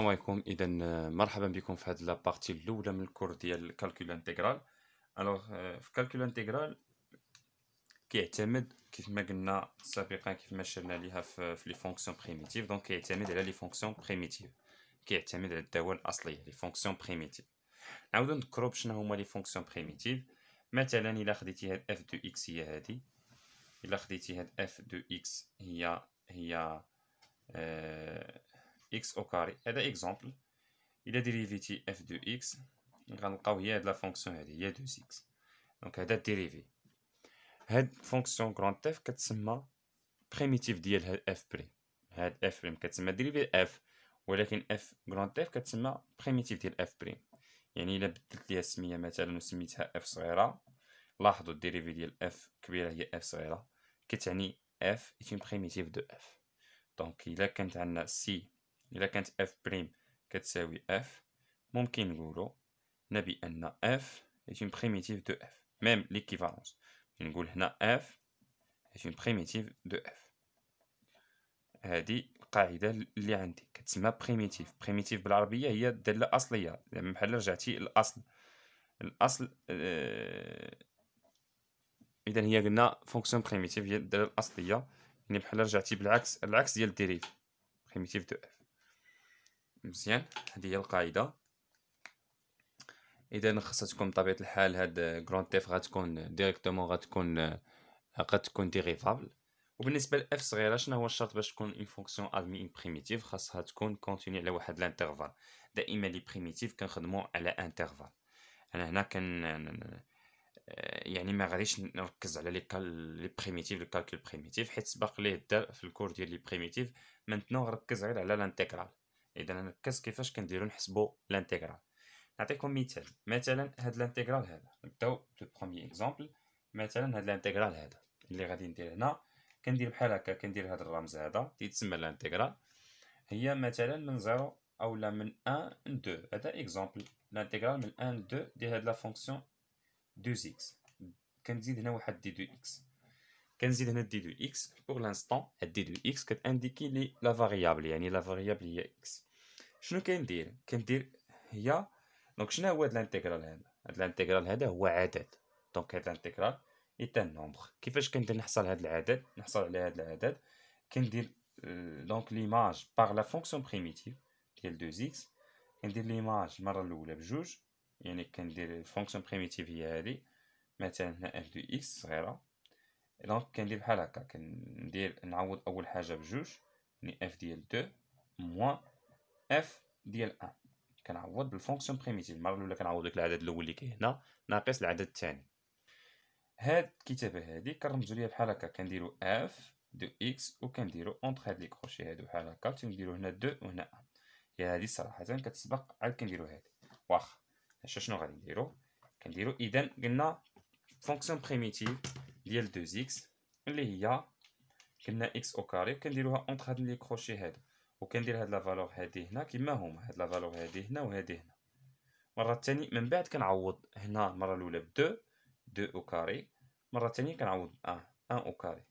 عليكم. اذا مرحبا بكم في هذه لابارتي الاولى من الكور ديال الكالكول انتغرال. في الكالكول انتغرال كيعتمد كيف ما قلنا سابقا، كيف ما شرنا ليها في لي فونكسيون بريميتيف. دونك كيعتمد على لي فونكسيون بريميتيف، كيعتمد على الدوال الاصليه لي فونكسيون بريميتيف. نعاودو نذكرو بشنو هما لي فونكسيون بريميتيف. مثلا الا خديتي هاد اف دو اكس هي هادي، الا خديتي هاد اف دو اكس هي اكس او كاري، هذا اكزومبل. الا ديريفيتي اف دو اكس غنلقاو هي هاد لا فونكسيون هادي هي 2 اكس. دونك هذا الديريفي. هاد فونكسيون كرونت اف كتسمى بريميتيف ديال هاد اف بريم. هاد اف بريم كتسمى ديريفي اف، ولكن اف كرونت اف كتسمى بريميتيف ديال اف بريم. يعني الا بدلت ليها السميه مثلا وسميتها اف صغيره، لاحظوا الديريفي ديال اف كبيره هي اف صغيره، كتعني اف اي اون بريميتيف دو اف. دونك الا كانت عندنا سي، الا كانت اف بريم كتساوي اف، ممكن نقولو بأن اف est une primitive de f. même l'équivalence نقول هنا f est une primitive de f. هذه القاعدة اللي عندي كتسمى بريميتيف. بريميتيف بالعربية هي الدالة الأصلية، يعني بحال رجعتي للأصل. الأصل إذا هي قلنا فونكسيون بريميتيف هي الدالة الأصلية، يعني بحال رجعتي العكس ديال الديريف بريميتيف دو اف. مزيان، هذه هي القاعدة. اذا خاصها تكون بطبيعه الحال هاد كرونت اف غتكون ديريكتومون غتكون ديريفابل. وبالنسبه لاف صغيره، شنو هو الشرط باش تكون اون فونكسيون ادمي اون بريميتيف؟ خاصها تكون كونتيني على واحد الانترفال. دائما لي بريميتيف كنخدموا على انترفال. انا هنا يعني ما غاديش نركز على لي بريميتيف، الكالكول بريميتيف، حيت سبق ليه الدار في الكور ديال لي بريميتيف. مانتنو غنركز غير على الانتغرال. اذا نركز كيفاش كنديرو نحسبوا الانتغرال. نعطيكم مثال. مثلا هاد الانتغرال هذا، نبداو بروميي اكزومبل. مثلا هاد الانتغرال هذا اللي غادي ندير هنا، كندير بحال هكا، كندير هاد الرمز هذا تيتسمى الانتغرال. هي مثلا من 0 اولا من 1 ل 2. هذا اكزومبل الانتغرال من 1 ل 2 ديال هاد لا فونكسيون 2 اكس. كنزيد هنا واحد دي 2 اكس، كنزيد هنا دي 2 اكس. بوغ لانستون هاد دي 2 اكس كتانديكي لي لا فاريابل، يعني لا فاريابل هي اكس. شنو كندير هي دونك شنو هو هاد الانتغرال هذا؟ هاد الانتغرال هذا هو عدد. دونك هاد الانتغرال ايت ان نومبر. كيفاش كندير نحصل هاد العدد؟ نحصل على هاد العدد كندير دونك ليماج باغ لا فونكسيون بريميتيف ديال 2 اكس. كندير ليماج المره الاولى بجوج، يعني كندير الفونكسيون بريميتيف هي هادي، مثلا هنا اف دو اكس صغيره. دونك كندير بحال هكا، كندير نعوض اول حاجه بجوج، يعني اف ديال 2 موان اف ديال 1. كنعوض بالفونكسيون بريميتيف. المره الاولى كنعوض داك العدد الاول اللي كاين هنا ناقص العدد الثاني. هاد الكتابه هادي كنرمزو ليها بحال هكا، كنديرو اف دو اكس وكنديرو اونطخ هاد لي كروشي هادو بحال هكا، تنديرو هنا 2 وهنا 1. هي هادي صراحه كتسبق عاد كنديرو هادي. واخا شنو غادي كنديرو اذا قلنا فونكسيون بريميتيف ديال 2 اكس اللي هي قلنا اكس او كاري، كنديروها اونطخ هاد لي كروشي هادو، وكندير هاد لا فالور هادي هنا كيما هما، هاد لا فالور هادي هنا وهادي هنا. مرة الثانية من بعد كنعوض هنا المرة الأولى ب 2 أو كاري، مرة الثانية كنعوض 1 أو كاري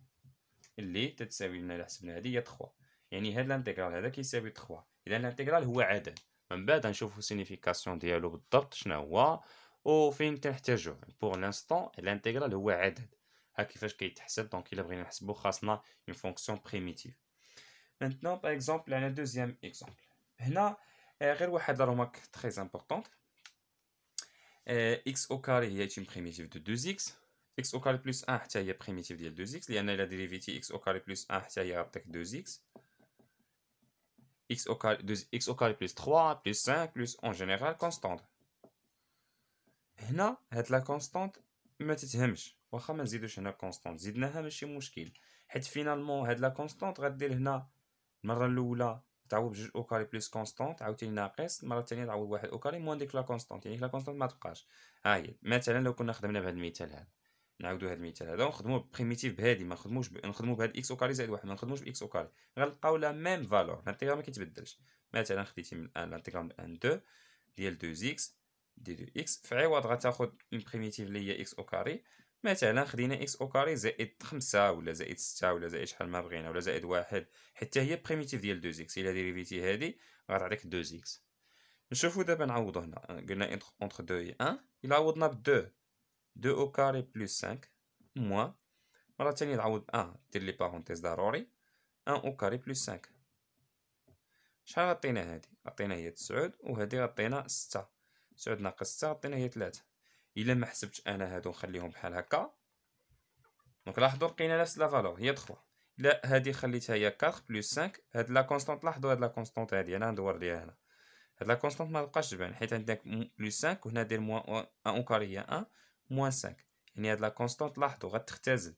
اللي تتساوي لنا إلا حسبنا هادي هي 3. يعني هاد الانتغرال هذا كيساوي 3. إذا الانتغرال هو عدد. من بعد غنشوفو سينيفيكاسيون ديالو بالضبط شنو هو وفين تنحتاجوه. بوغ لانستون الانتغرال هو عدد. ها كيفاش كيتحسب. دونك إلا بغينا نحسبو خاصنا اون فونكسيون بريميتيف. Maintenant, par exemple, un deuxième exemple. هنا غير واحد لا رومارك تري امبورطونت. x au carré هي une primitive de 2x. x au carré plus 1 حتى هي primitive ديال 2x، لأن إلا ديريفيتي x au carré plus 1 حتى هي غتعطيك 2x. x au carré plus 3 plus 5 plus en général constante. هنا هاد لا كونستانت ما تتهمش، واخا ما نزيدوش هنا كونستانت، زدناها ماشي مشكل، حيت فينالمون هاد لا كونستانت غدير هنا المره الاولى تعوض بجوج او كاري بلس كونستانت عاوتاني ناقص، المره الثانيه تعوض واحد او كاري موان ديك لا كونستانت، يعني لا كونستانت ما تبقاش. ها هي مثلا لو كنا خدمنا بهذا المثال هذا، نعاودو هذا المثال هذا ونخدمو بريميتيف بهادي، ما نخدموش نخدمو بهاد اكس او كاري زائد واحد، ما نخدموش باكس او كاري، غنلقاو لا ميم فالور، الانتيغرال ما كيتبدلش. مثلا خديتي من 1 الانتيغرال من 1 2 ديال 2 اكس دي 2 اكس، في عوض غتاخد اون بريميتيف اللي هي اكس او كاري، مثلا خدينا اكس او كاري زائد 5 ولا زائد 6 ولا زائد شحال ما بغينا ولا زائد 1 حتى هي بريميتيف ديال 2 اكس. الا ديريفيتي هادي غتعطيك 2 اكس. نشوفو دابا نعوضو هنا، قلنا اونتر 2 هي 1. الا عوضنا ب 2 2 او كاري بلس 5 موان مرة تانية تعوض 1 دير لي بارونتيز ضروري 1 او كاري بلس 5. شحال غطينا هادي؟ غطينا هي 9 وهادي غطينا 6. 9 ناقص 6 غطينا هي 3. الا ما حسبتش انا هادو نخليهم بحال هكا، دونك لاحظوا لقينا نفس لا فالور هي 3. لا هادي خليتها هي 4 بلس 5. هاد لا كونستونط لاحظوا هاد لا كونستونط هادي انا ندور ليها هنا. هاد لا كونستونط ما بقاش تبان حيت عندك بلس 5 وهنا دير موان 1 اون كاري هي 1 موان 5. يعني هاد لا كونستونط لاحظوا غتختزل.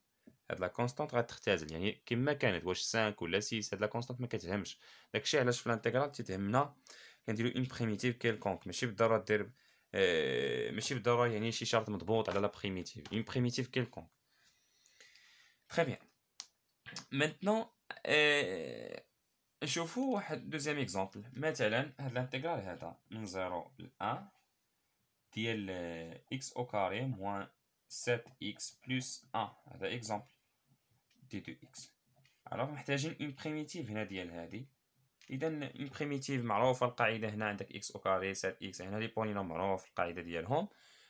هاد لا كونستونط غتختزل يعني كما كانت واش 5 ولا 6 هاد لا كونستونط ما كتهمش. داكشي علاش في الانتيغرال تيتهمنا كنديرو اون بريميتيف كيلكونك. ماشي بالضروره دير ماشي بالضروره يعني شي شرط مضبوط على لا بريميتيف. اون بريميتيف كيلكونك. تري بيان. مانتنون نشوفو واحد دوزيام اكزومبل. مثلا هاد الانتيغرال هذا من 0 ل 1 ديال اكس او كاري موان 7 اكس بلس 1. هذا اكزومبل دي 2 اكس. الوغ محتاجين اون بريميتيف هنا ديال هادي. اذا اون بريميتيف معروفه القاعده هنا عندك اكس او كاري 7 اكس هنا لي بولينوم معروف القاعده ديالهم.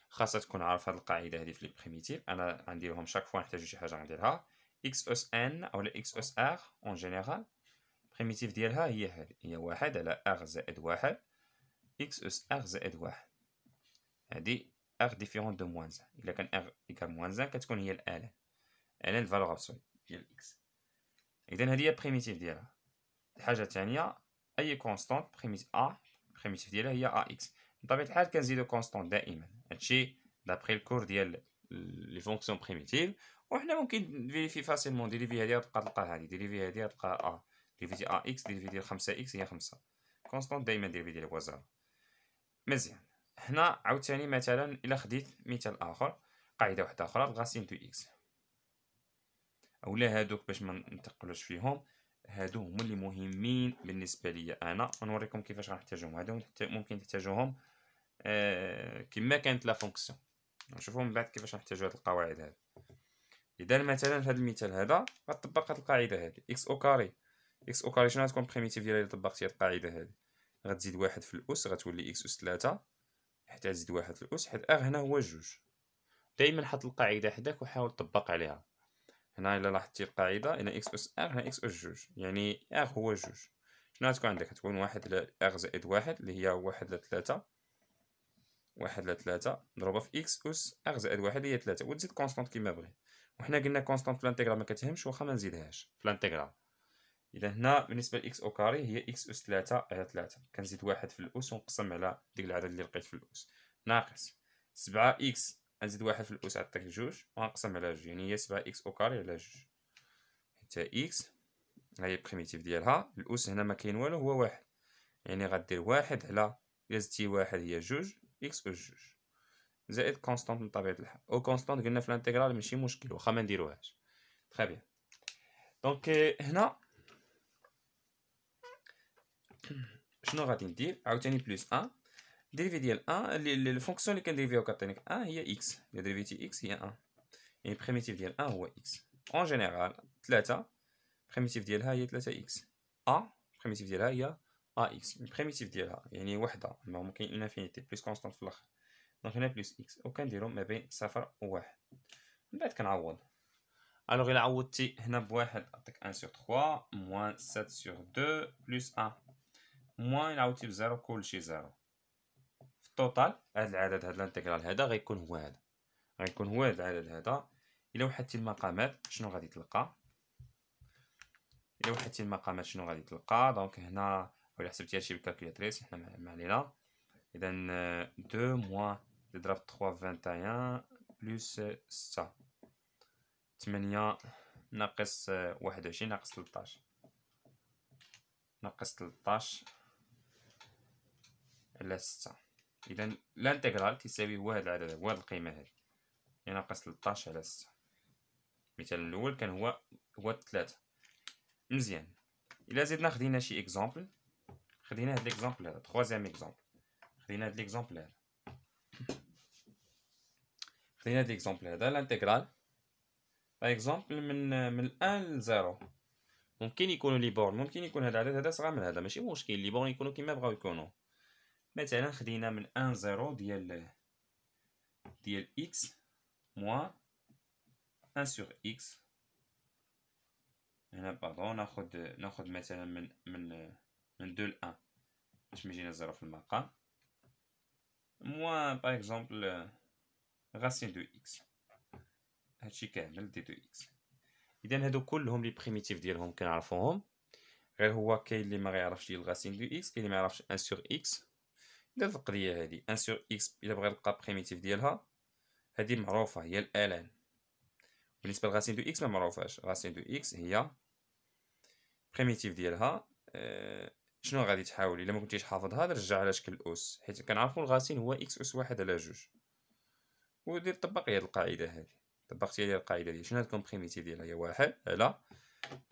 خاصها تكون عارف هاد القاعده هادي في لي بريميتيف. انا غنديرهم شاك فوا نحتاجو شي حاجه غنديرها اكس اس ان او اكس اس ار اون جينيرال. بريميتيف ديالها هي هادي هي 1 على ار زائد 1 اكس اس ار زائد 1. هادي ار ديفيرون دو موان 1. الا كان ار ايكال موان 1 كتكون هي الان الفالور ابسولي ديال اكس. اذا هادي هي بريميتيف ديالها. الحاجه الثانيه اي كونستانت بريميتيف ديالها هي ا اكس. بطبيعه الحال كنزيدو كونستانت دائما. هادشي دابري الكور ديال لي فونكسيون بريميتيف. وحنا ممكن فيريفي فاسيلمون ديريفي هادي غتبقى تلقى هادي ديريفي هادي غتلقى ا ديريفي ا اكس ديريفي ديال 5 اكس هي 5. كونستانت دائما ديريفي ديالها هو 0. مزيان. هنا عاوتاني مثلا الا خديت مثال اخر قاعده واحده اخرى الغاسين دو اكس اولا هادوك باش ما ننتقلوش فيهم. هادو هما اللي مهمين بالنسبه لي انا ونوريكم كيفاش غنحتاجوهم. هادو ممكن تحتاجوهم كما كانت لا فونكسيون. نشوفوا من بعد كيفاش نحتاجو هاد القواعد هادو. اذا مثلا في هذا المثال هذا غطبق هاد القاعده هادي اكس او كاري. اكس او كاري شنو غتكون بريميتيف ديالها الا طبقتي هاد القاعده هادي؟ غتزيد واحد في الاس غتولي اكس اس 3 حتى تزيد واحد في الاس حيت ار هنا هو 2. دائما حط القاعده حداك وحاول تطبق عليها. هنا الا لاحظتي القاعده هنا اكس اس ار هنا اكس اس 2 يعني ار هو 2. شنو غتكون عندك؟ غتكون 1 على ار زائد 1 اللي هي 1 على 3 1 على 3 مضروبه في اكس اس ار زائد 1 هي 3 وتزيد كونستانت كيما بغيت. وحنا قلنا كونستانت في الانتيغرال ما كتهمش واخا ما نزيدهاش في الانتيغرال. اذا هنا بالنسبه لاكس او كاري هي اكس اس 3 على 3 كنزيد 1 في الاس ونقسم على ديك العدد اللي لقيت في الاس ناقص 7 اكس نزيد 1 في الاس عطيك 2 ونقسم على 2 يعني هي 7 اكس او كاري على 2 حتى اكس ها هي بريميتيف ديالها. الاس هنا ما كاين والو هو 1 يعني غدير 1 على الا زدتي 1 هي 2 اكس اس 2 زائد كونستانت من طبيعه الحال. او كونستانت قلنا في الانتيغرال ماشي مشكل واخا ما نديروهاش. تري بيان. دونك هنا شنو غادي ندير؟ عاوتاني بلس 1 ديريفي ديال 1 الفونكسيون اللي كنديريفيو كطينيك 1 هي اكس. الا ديريفيتي اكس هي 1 يعني بريميتيف ديال 1 هو اكس. اون جينيرال 3 بريميتيف ديالها هي 3 اكس. ا بريميتيف ديالها هي ا اكس. بريميتيف ديالها يعني وحده ممكن اون انفينيتي بلس كونستانت في الاخر. دونك هنا بلس اكس وكنديرو ما بين 0 و 1 من بعد كنعوض. الوغ الا عوضتي هنا بواحد عطيك 1 sur 3 موان 7 sur 2 بلس 1 موان عاوتاني بزيرو كلشي زيرو. في التوتال هاد العدد هاد الانتيغرال هذا غيكون هو هذا. غيكون هو هاد العدد هذا. الا وحدتي المقامات شنو غادي تلقى؟ الا وحدتي المقامات شنو غادي تلقى؟ دونك هنا ولا حسبتي هادشي بالكالكوليتريس حنا ما علينا. اذا 2 موان تضرب 3 في 21 بلس 6 8 ناقص 21 ناقص 13 ناقص 13 على 6. اذا الانتيغرال تساوي هو هذا العدد هو هذه القيمه هذه يعني ناقص 13 على 6. المثال الاول كان هو 3. مزيان. الا زدنا خدينا شي اكزامبل خدينا هذا الاكزامبل هذا troisième اكزامبل خدينا هذا الاكزامبل هذا خدينا هاد ليكزومبل هذا الانتيغرال باغ اكزومبل من 1 ل 0. ممكن يكونوا لي بورن، ممكن يكون هذا العدد هذا صغار من هذا، ماشي مشكل، لي بورن يكونوا كيما بغاو يكونوا. مثلا خدينا من 1 0 ديال x موان 1 سور x. هنا باردون ناخد مثلا من 2 ل 1 باش ما يجينا زيرو في المقام، موان باغ اكزومبل غاسين دو x. هادشي كامل دي دو x. اذا هادو كلهم لي بريميتيف ديالهم كنعرفوهم، غير هو كاين اللي ما غيعرفش ديال غاسين دو x، كاين اللي ما يعرفش 1 سور x. اذا القضيه هادي 1 سور x الا بغى يلقى بريميتيف ديالها هادي معروفه هي الالان. بالنسبه لغاسين دو x ما معروفاش، غاسين دو x هي بريميتيف ديالها شنو غادي تحاول الا ما كنتيش حافظها ترجع على شكل الاس، حيت كنعرفوا الغاسين هو x اس 1 على 2. ودير طبق هاد القاعده هادي، طبقتي هي القاعده ديال شنو غتكون بريميتيف ديالها هي 1 على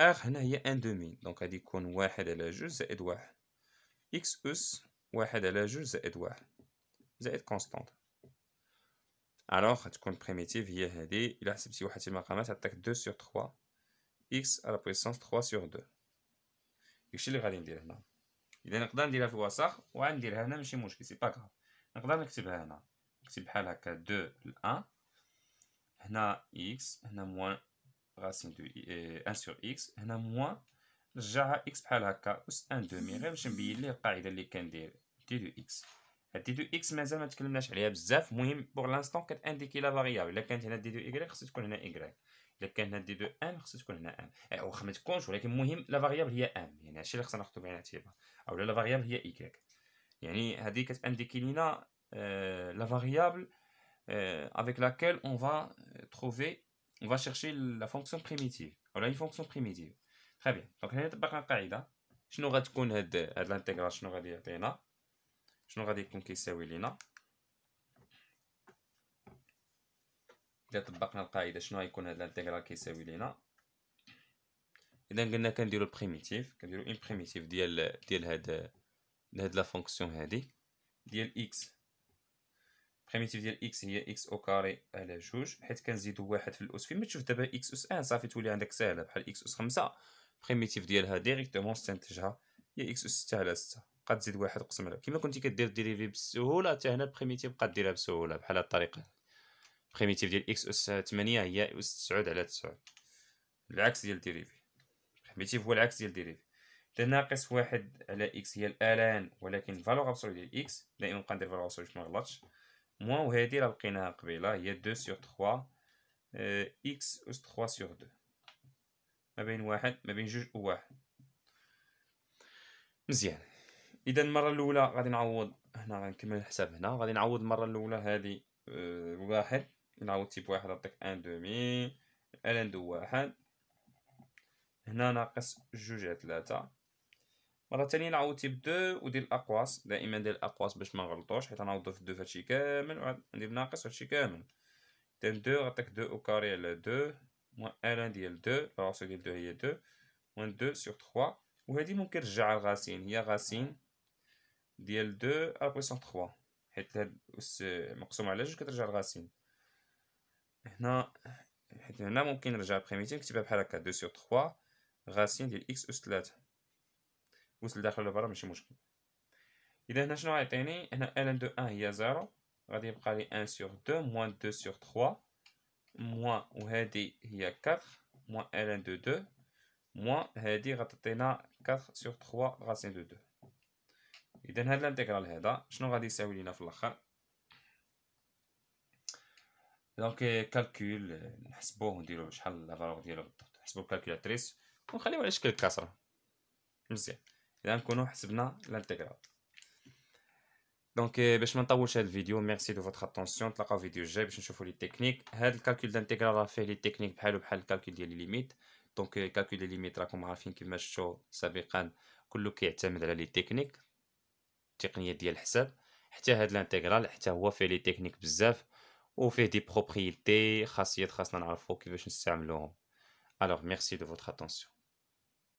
هنا هي 1 دومي، دونك غادي يكون 1 على 2 زائد 1 x اس 1 على 2 زائد 1 زائد كونستانت. الوغ غتكون بريميتيف هي هادي. الا حسبتي واحد المقامات عطاك 2 سور 3 x على بويسونس 3 سور 2. داكشي اللي غادي ندير هنا. اذا نقدر نديرها في الوسط وغنديرها هنا ماشي مشكل، سي با كراف. نقدر نكتبها هنا، نكتب بحال هكا 2 ل 1 هنا x هنا موان غاسين دو 1 سور x هنا موان نرجعها x بحال هكا اس 1 دومي، غير باش نبين ليه القاعده اللي كندير دي دو x. هاد دي دو x مازال ما تكلمناش عليها بزاف، مهم بوغ لانستون كتانديكي لا فاريابل. الا كانت هنا دي دو y خصها تكون هنا y، الا كان هنا دي دو ان خصها تكون هنا ان، واخا ما تكونش ولكن المهم لا فاريابل هي ان، يعني هادشي اللي خصنا ناخدو بعين الاعتبار. او لا فاريابل هي y، يعني هادي كتانديكي لينا لا فاريابل avec laquelle on va trouver, on va chercher la fonction primitive ou la fonction primitive. Très bien. Donc هنا طبقنا القاعده. شنو غتكون هاد الانتيغرال؟ شنو غادي يعطينا؟ شنو غادي يكون كيساوي لينا؟ اذا طبقنا القاعده شنو غيكون هاد الانتيغرال كيساوي لينا؟ اذا قلنا كنديرو البريميتيف، كنديرو اون بريميتيف ديال هاد لا فونكسيون هادي ديال x. بريميتيف ديال x هي x او كاري على 2، حيت كنزيدو واحد في الاس. فين ما تشوف دابا x اس 1 صافي تولي عندك ساهله بحال x اس 5. بريميتيف ديالها ديريكتومون استنتجها هي x اس 6 على 6، بقا تزيد واحد قسم على كيما كنتي كدير ديريفي بالسهوله، حتى هنا البريميتيف بقا ديرها بسهوله بحال هاد الطريقه. بريميتيف ديال x اس 8 هي اس 9 على 9، العكس ديال ديريفي. بريميتيف هو العكس ديال ديريفي. إذا ناقص واحد على x هي الالان، ولكن فالور ابسولو ديال x دائما نبقى ندير فالور ابسولو باش مغلطش. موان وهادي راه لقيناها قبيله هي 2 سور 3 x اس 3 سور 2، ما بين جوج و واحد. مزيان. اذا المره الاولى غادي نعوض هنا، غنكمل الحساب هنا، غادي نعوض المره الاولى هادي واحد، نعوض تيب واحد عطيك 1 دومي الان دو واحد، هنا ناقص جوج على 3. مرة تانية نعوض تيب 2 ودير الأقواس، دائما دير الأقواس باش منغلطوش، حيت غنعوضو في 2 في هادشي كامل وعاد ندير ناقص هادشي كامل. إذا 2 غتعطيك 2 أو كاري على 2 موان ألان ديال 2، الراسو ديال 2 هي 2 موان 2 سور 3، وهادي ممكن نرجعها لغاسين، هي غاسين ديال 2 على بويسون 3، حيت هاد أس مقسوم على 2 كترجع لغاسين. هنا حيت هنا ممكن نرجع بريميتيف نكتبها بحال هكا 2 سور 3 غاسين ديال إكس أس 3، وصل لداخل ولا برا ماشي مشكل. إذا هنا شنو غيعطيني؟ هنا ألان دو 1 هي 0، غادي يبقى لي 1 سور 2 موان 2 سور 3 موان وهادي هي 4 موان ألان دو 2 موان هادي غتعطينا 4 سور 3 غاسين دو 2. إذا هاد الانتيغرال هذا شنو غادي يساوي لينا في الآخر؟ دونك كالكول نحسبوه ونديرو شحال لا فالور ديالو بالضبط، نحسبو الكالكولاتريس ونخليو على شكل كسرة. مزيان. إذا نكونو حسبنا الانتيغرال. دونك باش ما نطولش هاد الفيديو، ميرسي دو فوتر اتونسيون، نتلاقاو فيديو جاي باش نشوفو لي تكنيك. هاد الكالكول دانتيغرال راه فيه لي تكنيك بحالو بحال الكالكول ديال لي ليميت. دونك الكالكول ديال ليميت راكم عارفين كيما شفتو سابقا كله كيعتمد على لي تكنيك، التقنيات ديال الحساب. حتى هاد الانتيغرال حتى هو فيه لي تكنيك بزاف وفيه دي بروبريتي خاصيات خاصنا نعرفو كيفاش نستعملوهم. الوغ ميرسي دو فوتر اتونسيون.